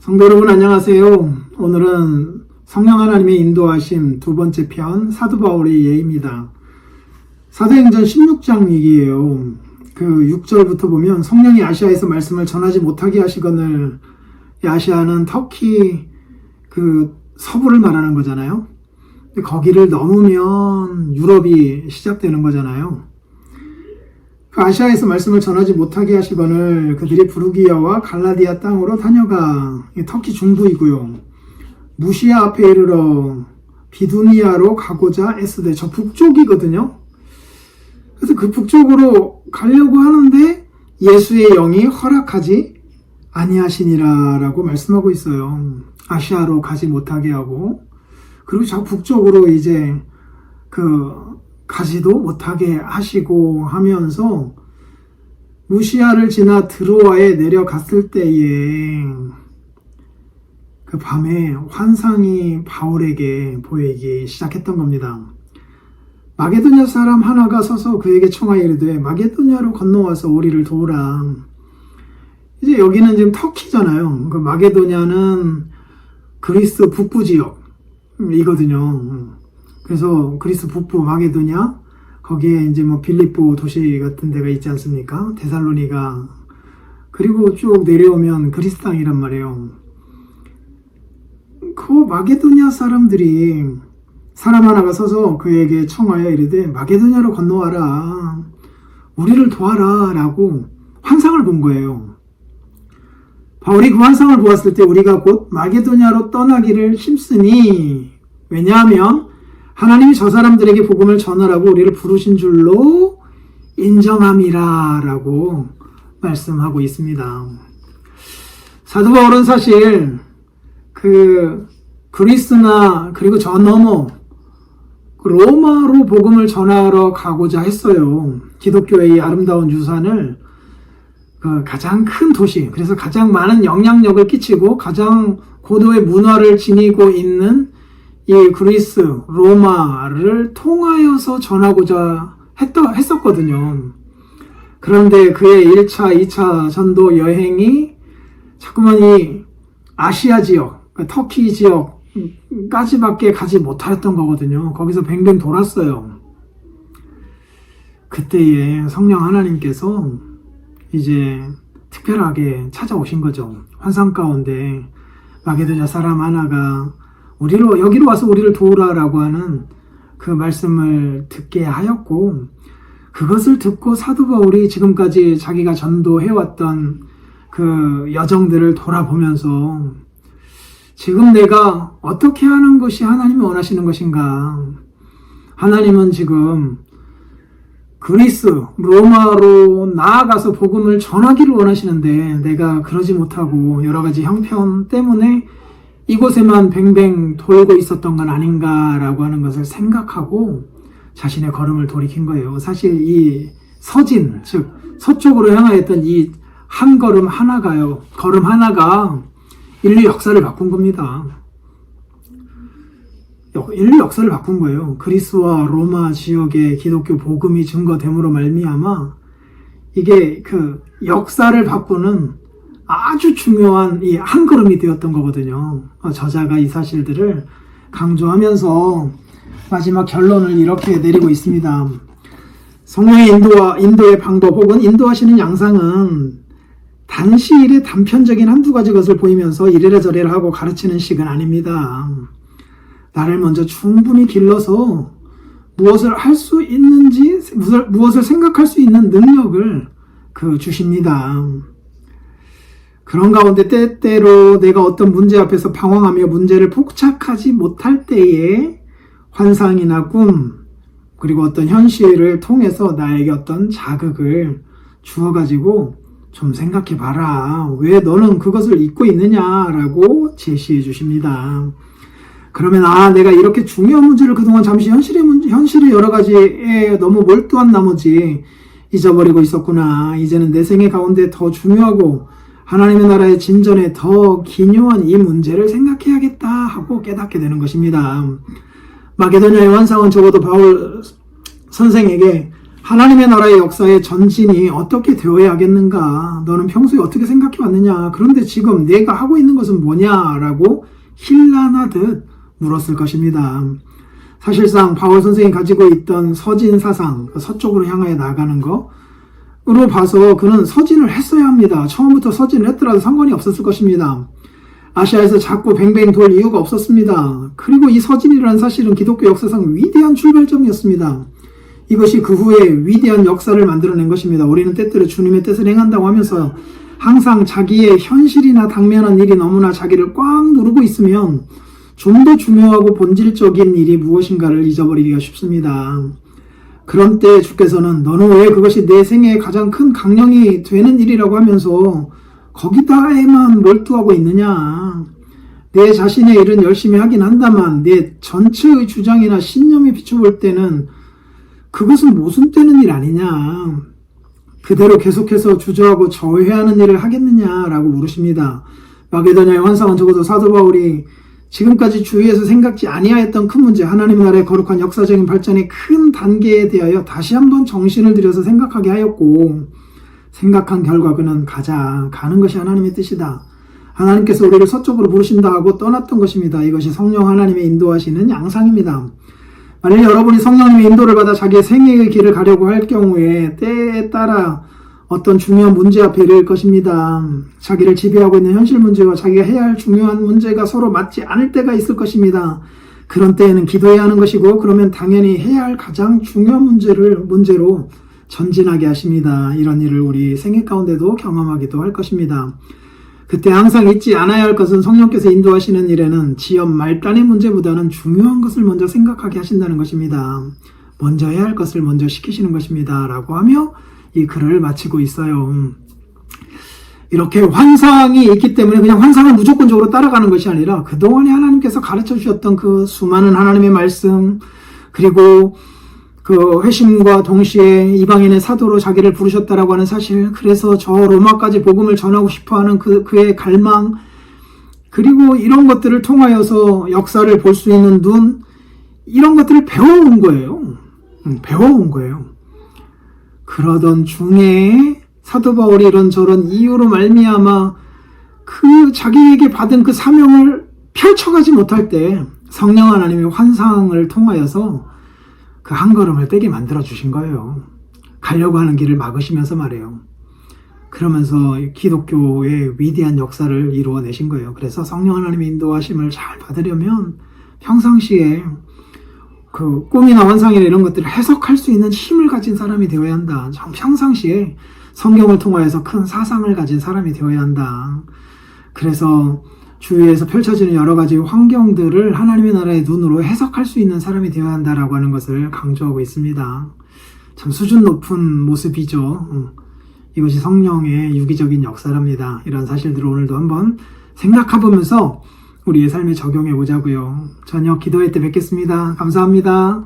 성도 여러분 안녕하세요. 오늘은 성령 하나님의 인도하심 두 번째 편 사도 바울의 예입니다. 사도행전 16장 얘기예요. 그 6절부터 보면 성령이 아시아에서 말씀을 전하지 못하게 하시거늘, 아시아는 터키 그 서부를 말하는 거잖아요. 거기를 넘으면 유럽이 시작되는 거잖아요. 그 아시아에서 말씀을 전하지 못하게 하시거늘 그들이 부르기아와 갈라디아 땅으로 다녀가, 터키 중부이고요. 무시아 앞에 이르러 비두니아로 가고자 애쓰되, 저 북쪽이거든요. 그래서 그 북쪽으로 가려고 하는데 예수의 영이 허락하지 아니하시니라 라고 말씀하고 있어요. 아시아로 가지 못하게 하고, 그리고 저 북쪽으로 이제 가지도 못하게 하시고 하면서 무시아를 지나 드로아에 내려갔을 때에 그 밤에 환상이 바울에게 보이기 시작했던 겁니다. 마게도냐 사람 하나가 서서 그에게 청하여 이르되 마게도냐로 건너와서 우리를 도우라. 이제 여기는 지금 터키잖아요. 그 마게도냐는 그리스 북부 지역이거든요. 그래서 그리스 북부 마게도냐, 거기에 이제 빌립보 도시 같은 데가 있지 않습니까? 데살로니가, 그리고 쭉 내려오면 그리스 땅이란 말이에요. 그 마게도냐 사람들이, 사람 하나가 서서 그에게 청하여 이르되 마게도냐로 건너와라, 우리를 도와라 라고 환상을 본 거예요. 바울이 그 환상을 보았을 때 우리가 곧 마게도냐로 떠나기를 힘쓰니, 왜냐하면 하나님이 저 사람들에게 복음을 전하라고 우리를 부르신 줄로 인정함이라 라고 말씀하고 있습니다. 사도 바울은 사실 그리스나 그리고 저 너머 로마로 복음을 전하러 가고자 했어요. 기독교의 이 아름다운 유산을 가장 큰 도시, 그래서 가장 많은 영향력을 끼치고 가장 고도의 문화를 지니고 있는 이 그리스, 로마를 통하여서 전하고자 했었거든요. 그런데 그의 1차, 2차 전도 여행이 자꾸만 이 아시아 지역, 터키 지역까지밖에 가지 못하였던 거거든요. 거기서 뱅뱅 돌았어요. 그때에 성령 하나님께서 이제 특별하게 찾아오신 거죠. 환상 가운데 마게도냐 사람 하나가 여기로 와서 우리를 도우라라고 하는 그 말씀을 듣게 하였고, 그것을 듣고 사도 바울이 지금까지 자기가 전도해왔던 그 여정들을 돌아보면서 지금 내가 어떻게 하는 것이 하나님이 원하시는 것인가? 하나님은 지금 그리스, 로마로 나아가서 복음을 전하기를 원하시는데 내가 그러지 못하고 여러 가지 형편 때문에 이곳에만 뱅뱅 돌고 있었던 건 아닌가라고 하는 것을 생각하고 자신의 걸음을 돌이킨 거예요. 사실 이 서진, 즉 서쪽으로 향하였던 이 한 걸음 하나가 인류 역사를 바꾼 겁니다. 인류 역사를 바꾼 거예요. 그리스와 로마 지역의 기독교 복음이 증거됨으로 말미암아 이게 그 역사를 바꾸는 아주 중요한 이 한 걸음이 되었던 거거든요. 저자가 이 사실들을 강조하면서 마지막 결론을 이렇게 내리고 있습니다. 성령의 인도의 방법 혹은 인도하시는 양상은 단시일에 단편적인 한두 가지 것을 보이면서 이래라 저래라 하고 가르치는 식은 아닙니다. 나를 먼저 충분히 길러서 무엇을 할 수 있는지, 무엇을 생각할 수 있는 능력을 주십니다. 그런 가운데 때때로 내가 어떤 문제 앞에서 방황하며 문제를 포착하지 못할 때에 환상이나 꿈, 그리고 어떤 현실을 통해서 나에게 어떤 자극을 주어가지고 좀 생각해 봐라. 왜 너는 그것을 잊고 있느냐라고 제시해 주십니다. 그러면 내가 이렇게 중요한 문제를 그동안 잠시 현실의 여러 가지에 너무 몰두한 나머지 잊어버리고 있었구나. 이제는 내 생애 가운데 더 중요하고 하나님의 나라의 진전에 더 기묘한 이 문제를 생각해야겠다 하고 깨닫게 되는 것입니다. 마게도냐의 환상은 적어도 바울 선생에게 하나님의 나라의 역사의 전진이 어떻게 되어야 하겠는가? 너는 평소에 어떻게 생각해 왔느냐? 그런데 지금 내가 하고 있는 것은 뭐냐라고 힐난하듯 물었을 것입니다. 사실상 바울 선생이 가지고 있던 서진 사상, 서쪽으로 향하여 나가는 거로 봐서 그는 서진을 했어야 합니다. 처음부터 서진을 했더라도 상관이 없었을 것입니다. 아시아에서 자꾸 뱅뱅 돌 이유가 없었습니다. 그리고 이 서진이라는 사실은 기독교 역사상 위대한 출발점이었습니다. 이것이 그 후에 위대한 역사를 만들어낸 것입니다. 우리는 때때로 주님의 뜻을 행한다고 하면서 항상 자기의 현실이나 당면한 일이 너무나 자기를 꽉 누르고 있으면 좀 더 중요하고 본질적인 일이 무엇인가를 잊어버리기가 쉽습니다. 그런 때 주께서는 너는 왜 그것이 내 생애의 가장 큰 강령이 되는 일이라고 하면서 거기다에만 몰두하고 있느냐. 내 자신의 일은 열심히 하긴 한다만 내 전체의 주장이나 신념에 비춰볼 때는 그것은 모순되는 일 아니냐. 그대로 계속해서 주저하고 저해하는 일을 하겠느냐라고 물으십니다. 마게도냐의 환상은 적어도 사도 바울이 지금까지 주위에서 생각지 아니하였던 큰 문제, 하나님 나라의 거룩한 역사적인 발전의 큰 단계에 대하여 다시 한번 정신을 들여서 생각하게 하였고, 생각한 결과 그는 가는 것이 하나님의 뜻이다. 하나님께서 우리를 서쪽으로 부르신다 하고 떠났던 것입니다. 이것이 성령 하나님의 인도하시는 양상입니다. 만일 여러분이 성령님의 인도를 받아 자기의 생애의 길을 가려고 할 경우에 때에 따라 어떤 중요한 문제 앞에 이를 것입니다. 자기를 지배하고 있는 현실 문제와 자기가 해야 할 중요한 문제가 서로 맞지 않을 때가 있을 것입니다. 그런 때에는 기도해야 하는 것이고, 그러면 당연히 해야 할 가장 중요한 문제로 전진하게 하십니다. 이런 일을 우리 생애 가운데도 경험하기도 할 것입니다. 그때 항상 잊지 않아야 할 것은 성령께서 인도하시는 일에는 지연 말단의 문제보다는 중요한 것을 먼저 생각하게 하신다는 것입니다. 먼저 해야 할 것을 먼저 시키시는 것입니다. 라고 하며 이 글을 마치고 있어요. 이렇게 환상이 있기 때문에 그냥 환상을 무조건적으로 따라가는 것이 아니라 그동안에 하나님께서 가르쳐 주셨던 그 수많은 하나님의 말씀, 그리고 그 회심과 동시에 이방인의 사도로 자기를 부르셨다라고 하는 사실, 그래서 저 로마까지 복음을 전하고 싶어하는 그의 갈망, 그리고 이런 것들을 통하여서 역사를 볼 수 있는 눈, 이런 것들을 배워온 거예요. 배워온 거예요. 그러던 중에 사도 바울이 이런저런 이유로 말미암아 그 자기에게 받은 그 사명을 펼쳐가지 못할 때 성령 하나님의 환상을 통하여서 그 한 걸음을 떼게 만들어 주신 거예요. 가려고 하는 길을 막으시면서 말이에요. 그러면서 기독교의 위대한 역사를 이루어내신 거예요. 그래서 성령 하나님의 인도하심을 잘 받으려면 평상시에 그 꿈이나 환상이나 이런 것들을 해석할 수 있는 힘을 가진 사람이 되어야 한다. 평상시에 성경을 통하여서 큰 사상을 가진 사람이 되어야 한다. 그래서 주위에서 펼쳐지는 여러 가지 환경들을 하나님의 나라의 눈으로 해석할 수 있는 사람이 되어야 한다라고 하는 것을 강조하고 있습니다. 참 수준 높은 모습이죠. 이것이 성령의 유기적인 역사랍니다. 이런 사실들을 오늘도 한번 생각해보면서 우리의 삶에 적용해 보자고요. 저녁 기도회 때 뵙겠습니다. 감사합니다.